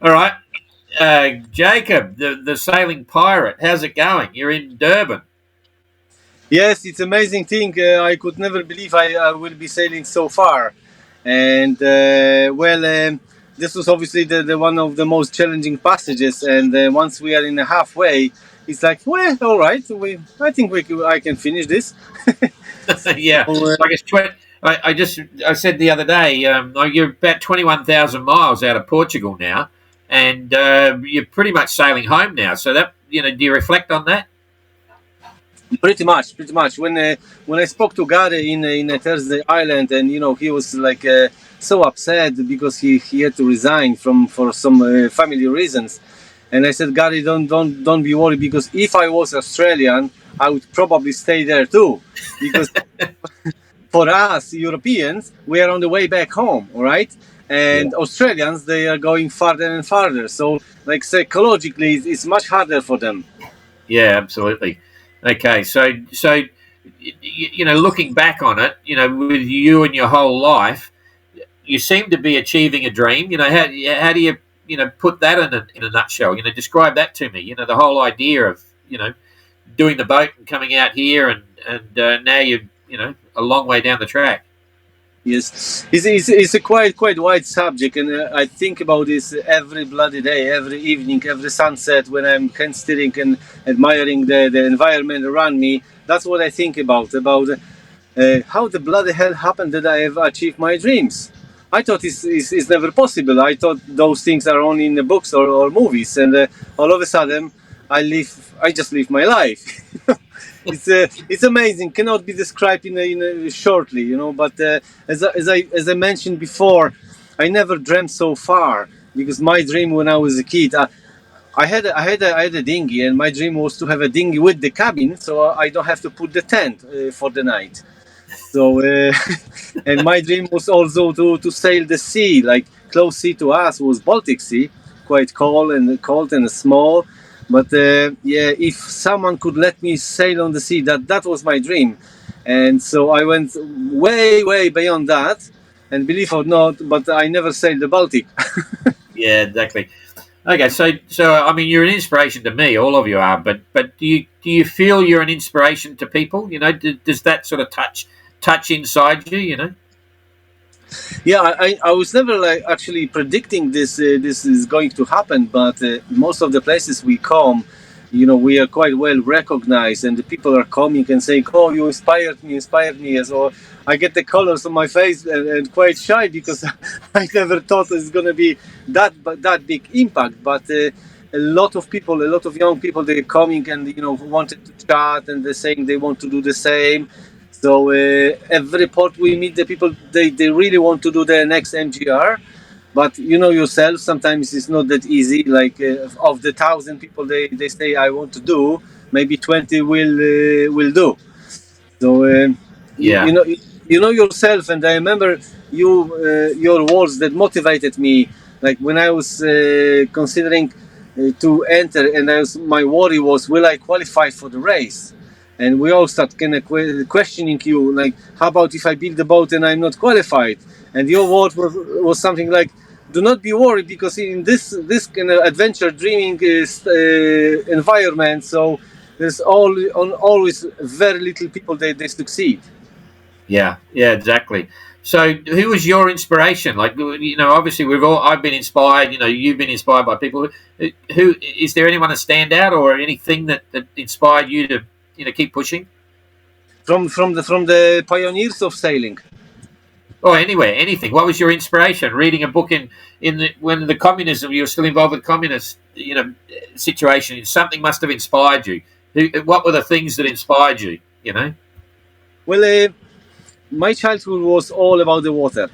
All right, Jacob, the sailing pirate. How's it going? You're in Durban. Yes, it's amazing thing. I could never believe I will be sailing so far, and this was obviously the one of the most challenging passages. And once we are in the halfway, it's like, well, all right, I think I can finish this. Yeah, So, I guess I said the other day, like you're about 21,000 miles out of Portugal now, and you're pretty much sailing home now. So that do you reflect on that? pretty much. When I spoke to Gary in Thursday Island, and he was like so upset because he had to resign from for some family reasons. And I said, Gary, don't be worried, because if I was Australian, I would probably stay there too, because for us Europeans, we are on the way back home, all right? Yeah. And Australians, they are going farther and farther. So, like psychologically, it's much harder for them. Yeah, absolutely. Okay, so looking back on it, with you and your whole life, you seem to be achieving a dream. How do you put that in a nutshell? Describe that to me. The whole idea of doing the boat and coming out here, and now you're a long way down the track. Yes, it's a quite wide subject, and I think about this every bloody day, every evening, every sunset when I'm hand steering and admiring the environment around me. That's what I think about how the bloody hell happened that I have achieved my dreams. I thought it's never possible. I thought those things are only in the books or movies, and all of a sudden, I just live my life. It's amazing. Cannot be described in a shortly, But as I mentioned before, I never dreamt so far, because my dream when I was a kid, I had a dinghy, and my dream was to have a dinghy with the cabin, so I don't have to put the tent for the night. So and my dream was also to sail the sea. Like, close sea to us was Baltic Sea, quite cold and small. But yeah, if someone could let me sail on the sea, that was my dream. And so I went way beyond that, and believe or not, but I never sailed the Baltic. Yeah, exactly. Okay, so I mean, you're an inspiration to me. All of you are, but do you feel you're an inspiration to people? Does that sort of touch inside you? Yeah, I was never like actually predicting this is going to happen, but most of the places we come, we are quite well recognized, and the people are coming and saying, "Oh, you inspired me." So I get the colors on my face, and quite shy, because I never thought it's gonna be that big impact. But a lot of young people, they're coming, and wanted to chat, and they're saying they want to do the same. So every port we meet, the people, they really want to do the next MGR, but yourself, sometimes it's not that easy. Like of the 1,000 people they say I want to do, maybe 20 will do. So you, Yeah. you know you know yourself, and I remember your words that motivated me. Like when I was considering to enter, and my worry was, will I qualify for the race? And we all start kind of questioning you, like, how about if I build the boat and I'm not qualified? And your word was something like, do not be worried, because in this kind of adventure dreaming environment, so there's always very little people they succeed. Yeah, yeah, exactly. So, who was your inspiration? Like, obviously I've been inspired. You've been inspired by people. Who is there? Anyone to stand out, or anything that inspired you to, keep pushing? From the pioneers of sailing. Or anywhere, anything. What was your inspiration? Reading a book when the communism, you were still involved with communist, situation. Something must have inspired you. What were the things that inspired you? Well, my childhood was all about the water.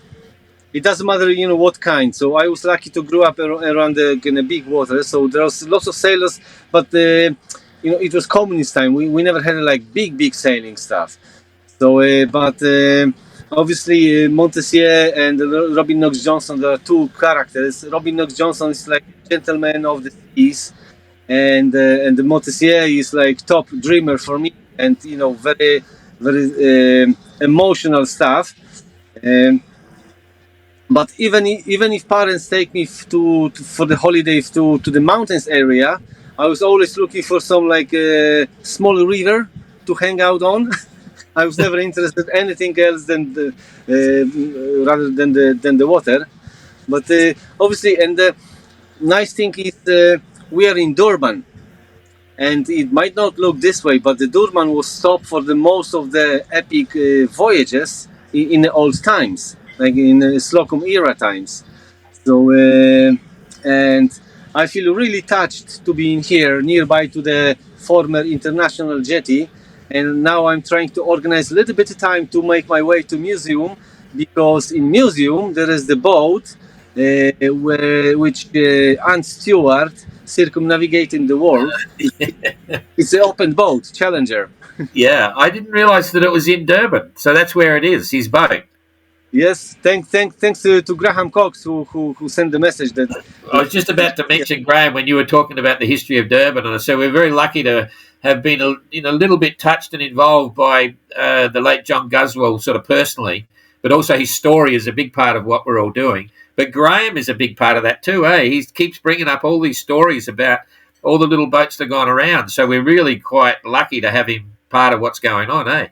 It doesn't matter, what kind. So I was lucky to grow up around the kind of big water. So there was lots of sailors, but it was communist time. We never had like big sailing stuff. So, but obviously Moitessier and Robin Knox-Johnston, there are two characters. Robin Knox-Johnston is like gentleman of the seas, and the Moitessier is like top dreamer for me, and very emotional stuff. Um, But even if parents take me for the holidays to the mountains area, I was always looking for some like small river to hang out on. I was never interested in anything else than rather than the water. But obviously, and the nice thing is we are in Durban, and it might not look this way, but the Durban was stopped for the most of the epic voyages in the old times, like in Slocum era times. So, and I feel really touched to be in here, nearby to the former international jetty. And now I'm trying to organize a little bit of time to make my way to museum, because in museum there is the boat which Anne Stewart circumnavigating the world. It's an open boat, Challenger. Yeah, I didn't realise that it was in Durban. So that's where it is. His boat. Yes, thanks to Graham Cox who sent the message that. I was just about to mention Graham when you were talking about the history of Durban, and I said we're very lucky to have been a little bit touched and involved by the late John Guswell, sort of personally, but also his story is a big part of what we're all doing. But Graham is a big part of that too, eh? He keeps bringing up all these stories about all the little boats that have gone around, so we're really quite lucky to have him part of what's going on, eh?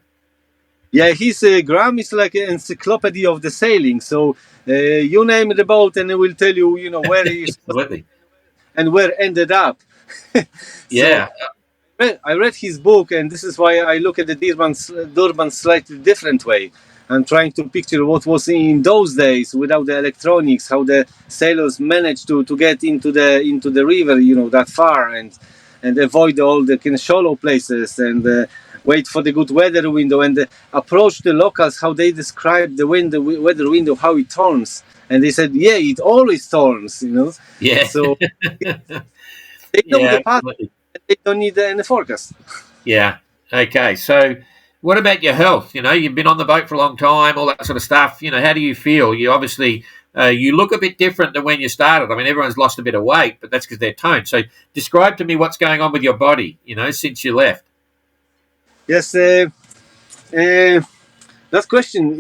Yeah, he's Graham is like an encyclopedia of the sailing. So you name the boat, and it will tell you, where he is Absolutely. and where ended up. So Yeah. I read his book, and this is why I look at the Durban slightly different way. I'm trying to picture what was in those days without the electronics, how the sailors managed to get into the river, that far, and avoid all the kind of shallow places, and wait for the good weather window, and approach the locals, how they describe the weather window, how it turns, and they said, yeah, it always turns. Yeah. So they know Yeah, the path. absolutely. They don't need any forecast. Yeah. Okay. So, what about your health? You've been on the boat for a long time, all that sort of stuff. How do you feel? You obviously you look a bit different than when you started. I mean, everyone's lost a bit of weight, but that's because they're toned. So, describe to me what's going on with your body. Since you left. Yes, that question,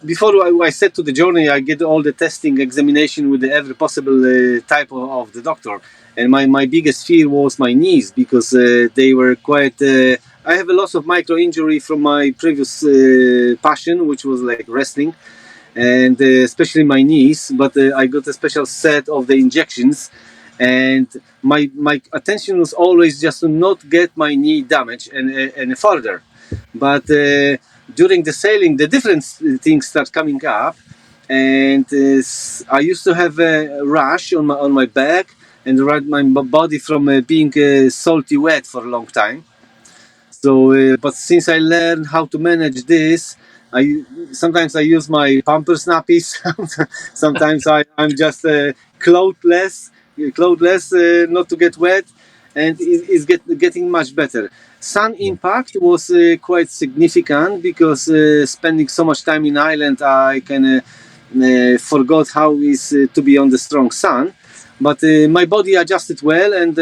before I said to the journey, I get all the testing examination with every possible type of the doctor. And my biggest fear was my knees, because they were quite. I have a lot of micro injury from my previous passion, which was like wrestling, and especially my knees. But I got a special set of the injections, and my attention was always just to not get my knee damaged any further. But during the sailing, the different things start coming up, and I used to have a rash on my back and around my body from being salty wet for a long time. So, but since I learned how to manage this, I sometimes I use my Pampers nappies. Sometimes I'm just clothless, not to get wet, and it's getting much better. Sun impact was quite significant, because spending so much time in Ireland, I kind of forgot how it is to be on the strong sun. But my body adjusted well, and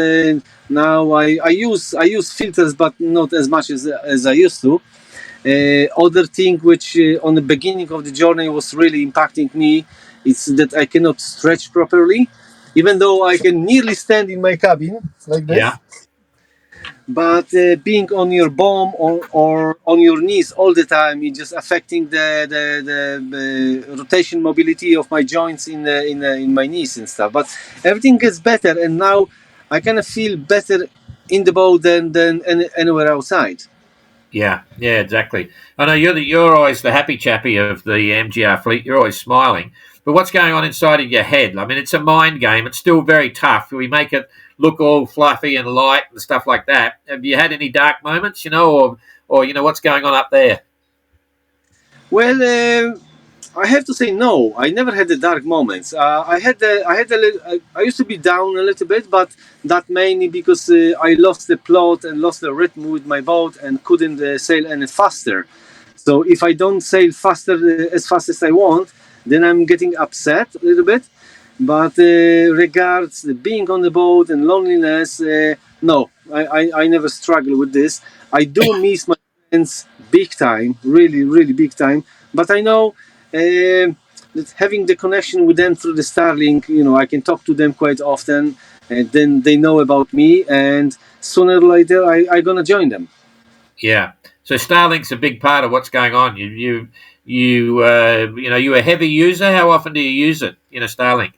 now I use filters, but not as much as I used to. Other thing which on the beginning of the journey was really impacting me is that I cannot stretch properly, even though I can nearly stand in my cabin like this. Yeah. But being on your bum or on your knees all the time, it's just affecting the rotation mobility of my joints in my knees and stuff. But everything gets better, and now I kind of feel better in the boat than anywhere outside. Yeah. Yeah. Exactly. I know you're always the happy chappy of the MGR fleet. You're always smiling. But what's going on inside of your head? I mean, it's a mind game. It's still very tough. We make it look all fluffy and light and stuff like that. Have you had any dark moments, or what's going on up there? Well, I have to say no. I never had the dark moments. I used to be down a little bit, but that mainly because I lost the plot and lost the rhythm with my boat and couldn't sail any faster. So if I don't sail faster as fast as I want, then I'm getting upset a little bit. But regards the being on the boat and loneliness, no, I never struggle with this. I do miss my friends big time, really, really big time. But I know having the connection with them through the Starlink, I can talk to them quite often, and then they know about me, and sooner or later I gonna join them. Yeah. So Starlink's a big part of what's going on. You you're a heavy user. How often do you use it? Starlink.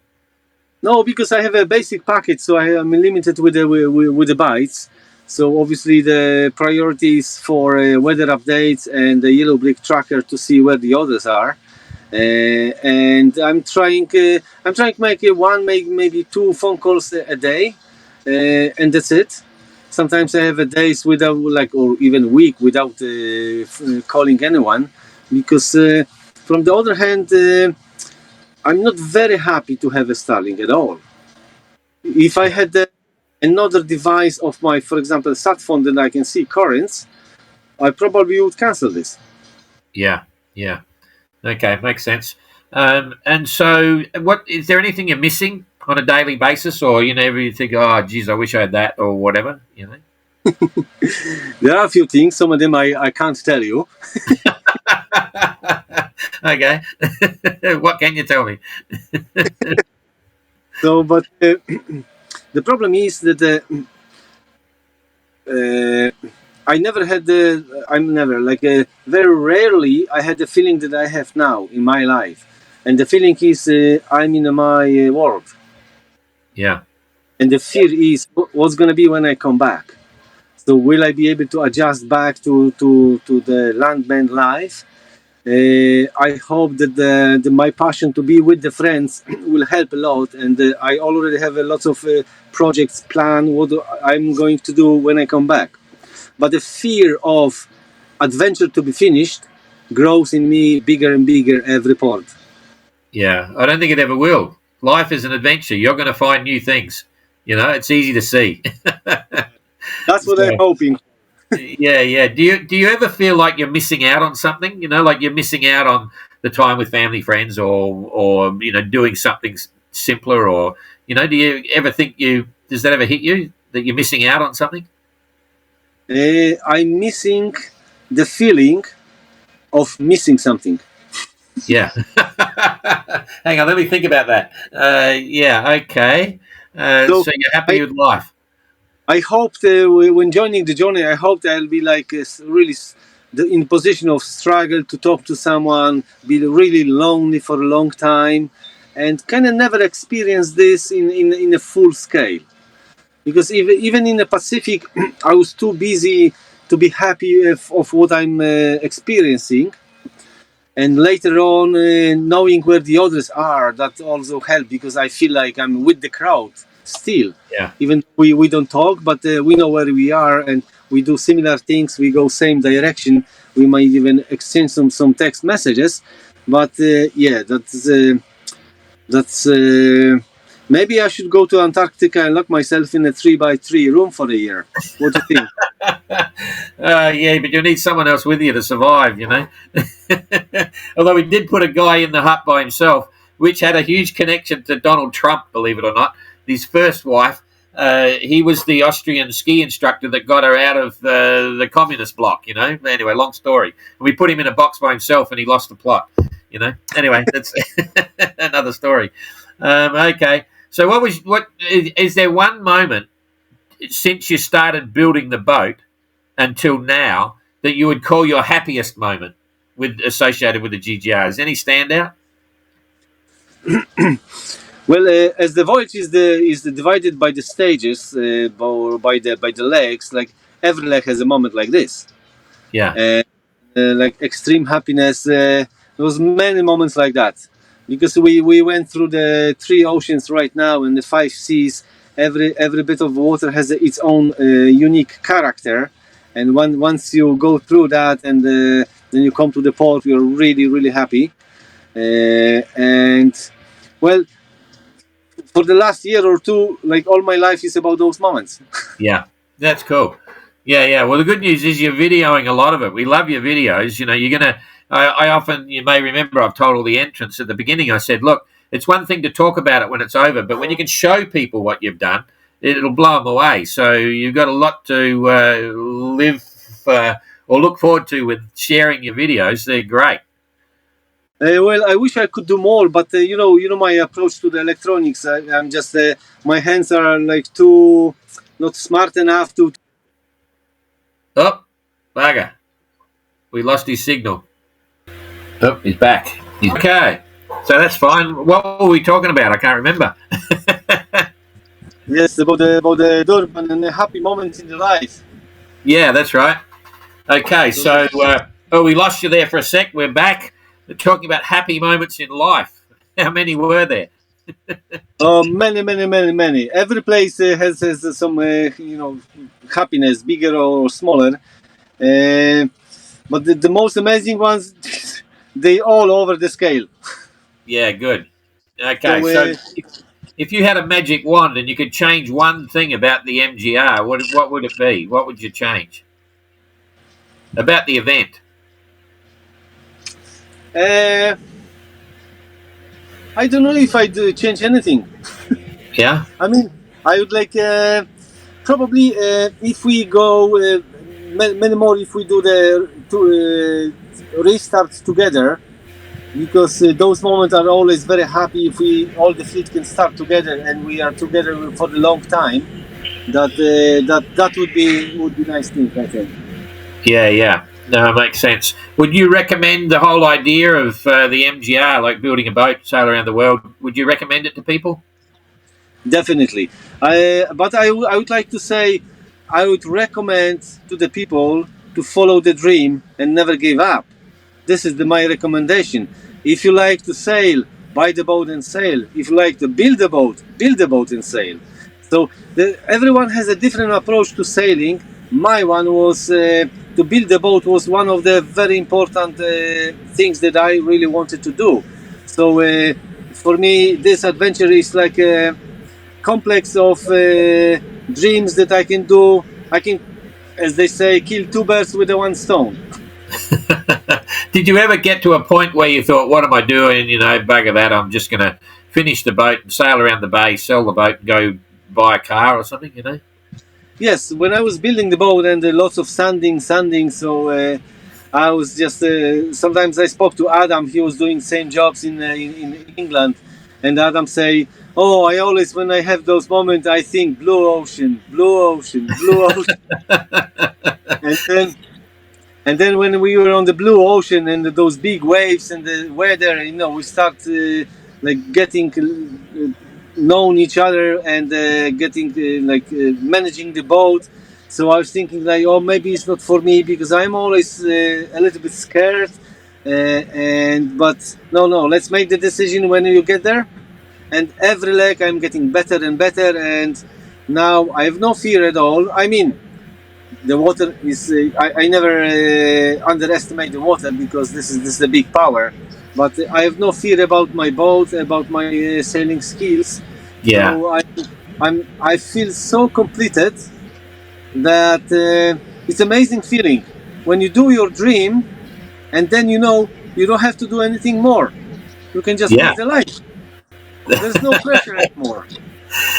No, because I have a basic packet, so I am limited with the bytes. So obviously the priority is for weather updates and the yellow brick tracker to see where the others are. And I'm trying to make maybe 2 phone calls a day, and that's it. Sometimes I have a days without, or even a week without calling anyone, because from the other hand, I'm not very happy to have a Starlink at all. If I had another device of my, for example, sat phone that I can see currents, I probably would cancel this. Yeah. Yeah. Okay, makes sense. And so, what is there anything you're missing on a daily basis, or you think, oh, geez, I wish I had that, or whatever, There are a few things. Some of them I can't tell you. Okay, what can you tell me? So, but the problem is that I never had I'm never very rarely I had the feeling that I have now in my life, and the feeling is I'm in my world, Yeah, and the fear is what's gonna be when I come back. So will I be able to adjust back to the landman life? I hope that my passion to be with the friends will help a lot, and I already have a lot of projects planned. What I'm going to do when I come back, but the fear of adventure to be finished grows in me bigger and bigger every port. yeah. I don't think it ever will. Life is an adventure. You're going to find new things. It's easy to see. That's what I'm So, hoping. yeah, yeah. Do you ever feel like you're missing out on something? Like you're missing out on the time with family, friends, or doing something simpler, or do you ever think does that ever hit you that you're missing out on something? I'm missing the feeling of missing something. Yeah. Hang on, let me think about that. Yeah, okay. So So you're happy I, with life? I hope that when joining the journey, I hope that I'll be really in position of struggle to talk to someone, be really lonely for a long time, and kind of never experience this in a full scale. Because even in the Pacific, I was too busy to be happy of what I'm experiencing. And later on, knowing where the others are, that also helped because I feel like I'm with the crowd still. Yeah. Even we don't talk, but we know where we are and we do similar things. We go same direction. We might even exchange some text messages. But yeah, that's maybe I should go to Antarctica and lock myself in a 3x3 room for a year. What do you think? Yeah, but you need someone else with you to survive. Although we did put a guy in the hut by himself, which had a huge connection to Donald Trump, believe it or not. His first wife, he was the Austrian ski instructor that got her out of the communist bloc. Anyway, long story. We put him in a box by himself, and he lost the plot. Anyway, that's another story. Okay, so what is there one moment since you started building the boat until now that you would call your happiest moment associated with the GGR? Is any standout? Well, as the voyage is divided by the stages or by the legs, like every leg has a moment like this, Yeah, like extreme happiness. There was many moments like that because we went through the 3 oceans right now and the 5 seas. Every bit of water has its own unique character, and once you go through that and then you come to the port, you're really happy. And well, for the last year or two, like all my life is about those moments. yeah, that's cool. Yeah, yeah. Well, the good news is you're videoing a lot of it. We love your videos. You're gonna. I often, you may remember, I've told all the entrants at the beginning. I said, look, it's one thing to talk about it when it's over, but when you can show people what you've done, it'll blow them away. So you've got a lot to live or look forward to with sharing your videos. They're great. Well, I wish I could do more, but my approach to the electronics. I'm just my hands are like too not smart enough to. Oh, bugger. We lost his signal. Oh, he's back. He's okay. So that's fine. What were we talking about? I can't remember. Yes, about the Durban and the happy moments in the life. Yeah, that's right. Okay, so we lost you there for a sec. We're back. We're talking about happy moments in life. How many were there? Oh, many, many, many, many. Every place has some happiness, bigger or smaller. But the most amazing ones, they all over the scale. Yeah, good. Okay, So so if you had a magic wand and you could change one thing about the MGR, what would it be? What would you change about the event? I don't know if I'd change anything. Yeah, I mean, I would like probably if we go many more if we do the restarts together, because those moments are always very happy if we all the fleet can start together and we are together for a long time. That would be nice thing, I think. yeah. No, it makes sense. Would you recommend the whole idea of the MGR, like building a boat, sail around the world? Would you recommend it to people? Definitely. But I would like to say I would recommend to the people to follow the dream and never give up. This is my recommendation. If you like to sail, buy the boat and sail. If you like to build a boat and sail. So everyone has a different approach to sailing. My one was to build a boat was one of the very important things that I really wanted to do. So for me, this adventure is like a complex of dreams that I can do. I can, as they say, kill two birds with one stone. Did you ever get to a point where you thought, what am I doing? Bugger that. I'm just going to finish the boat and sail around the bay, sell the boat and go buy a car or something? Yes, when I was building the boat and lots of sanding, so I was just, sometimes I spoke to Adam, he was doing same jobs in England, and Adam say, oh, I always, when I have those moments, I think blue ocean, blue ocean, blue ocean. And then when we were on the blue ocean and those big waves and the weather, we start like getting known each other and getting managing the boat. So I was thinking like, oh, maybe it's not for me because I'm always a little bit scared. But no, let's make the decision when you get there. And every leg I'm getting better and better, and now I have no fear at all. I mean, the water is I never underestimate the water because this is the big power, but I have no fear about my boat, about my sailing skills. Yeah. So I feel so completed that it's amazing feeling when you do your dream and then you don't have to do anything more. You can just live the life. There's no pressure anymore.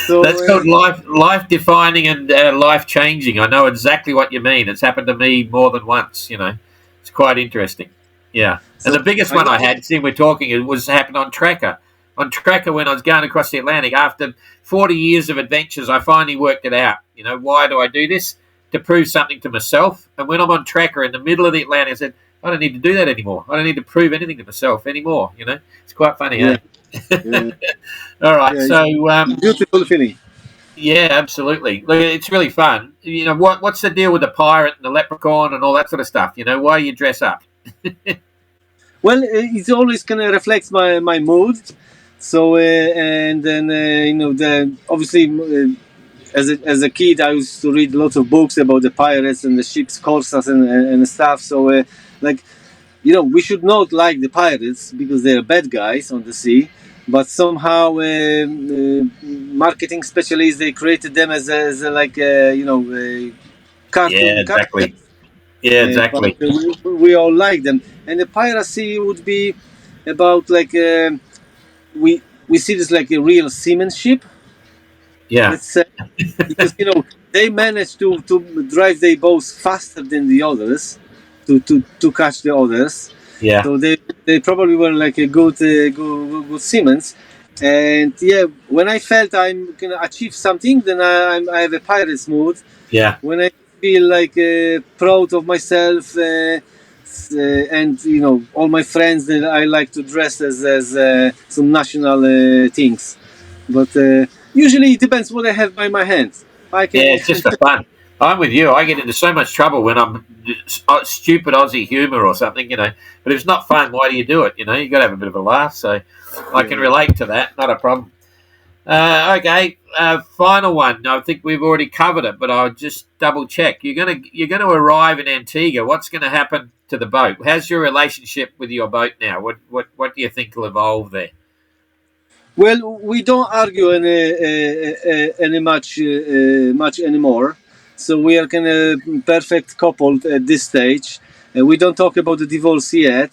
So, that's called life defining and life changing. I know exactly what you mean. It's happened to me more than once. It's quite interesting. Yeah, and the biggest one I had, seeing we're talking, it was happened on Tracker. On Tracker, when I was going across the Atlantic, after 40 years of adventures, I finally worked it out. Why do I do this? To prove something to myself. And when I'm on Tracker in the middle of the Atlantic, I said, I don't need to do that anymore. I don't need to prove anything to myself anymore. It's quite funny. Yeah. All right, so beautiful feeling. Yeah, absolutely. It's really fun. What's the deal with the pirate and the leprechaun and all that sort of stuff? Why do you dress up? Well, it always kind of reflects my mood. So and then obviously as a kid I used to read lots of books about the pirates and the ships corsairs and stuff. So we should not like the pirates because they're bad guys on the sea. But somehow marketing specialists, they created them as a cartoon. Yeah, exactly. Yeah, exactly. We all like them, and the piracy would be about we see this like a real seamanship. Yeah. Let's say because they managed to drive their boats faster than the others to catch the others. Yeah. So they they probably were like a good seamen. And yeah, when I felt I'm gonna achieve something, then I have a pirate's mood. Yeah. When I feel like proud of myself, and all my friends, then I like to dress as some national things. But usually it depends what I have by my hand. I can. Yeah, it's just for fun. I'm with you. I get into so much trouble when I'm stupid Aussie humour or something, But if it's not fun, why do you do it? You got to have a bit of a laugh. So I can relate to that. Not a problem. Okay, final one. I think we've already covered it, but I'll just double check. You're gonna arrive in Antigua. What's going to happen to the boat? How's your relationship with your boat now? What do you think will evolve there? Well, we don't argue any much anymore. So we are kind of perfect coupled at this stage. We don't talk about the divorce yet.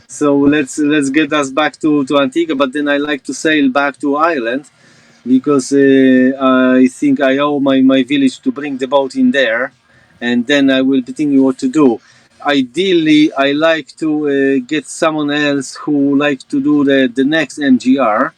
So let's get us back to Antigua. But then I like to sail back to Ireland because I think I owe my village to bring the boat in there, and then I will be thinking what to do. Ideally, I like to get someone else who likes to do the next MGR.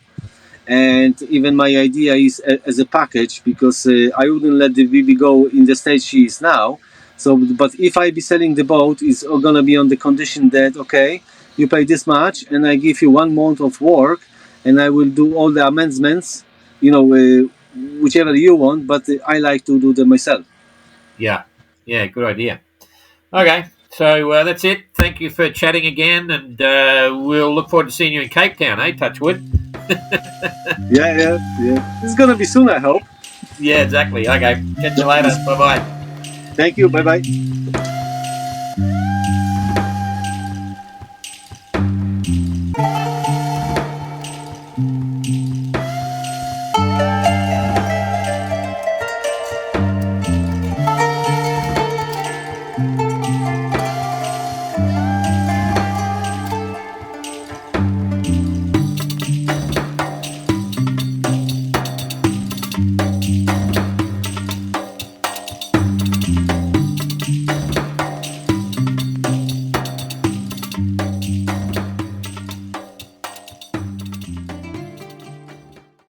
And even my idea is as a package, because I wouldn't let the BB go in the stage she is now. So, but if I be selling the boat, it's gonna be on the condition that okay, you pay this much, and I give you 1 month of work, and I will do all the amendments, whichever you want. But I like to do them myself. Yeah, good idea. Okay, so that's it. Thank you for chatting again, and we'll look forward to seeing you in Cape Town, Touchwood. Yeah. It's gonna be soon, I hope. Yeah, exactly. Okay, catch you later. Bye-bye. Thank you. Bye-bye.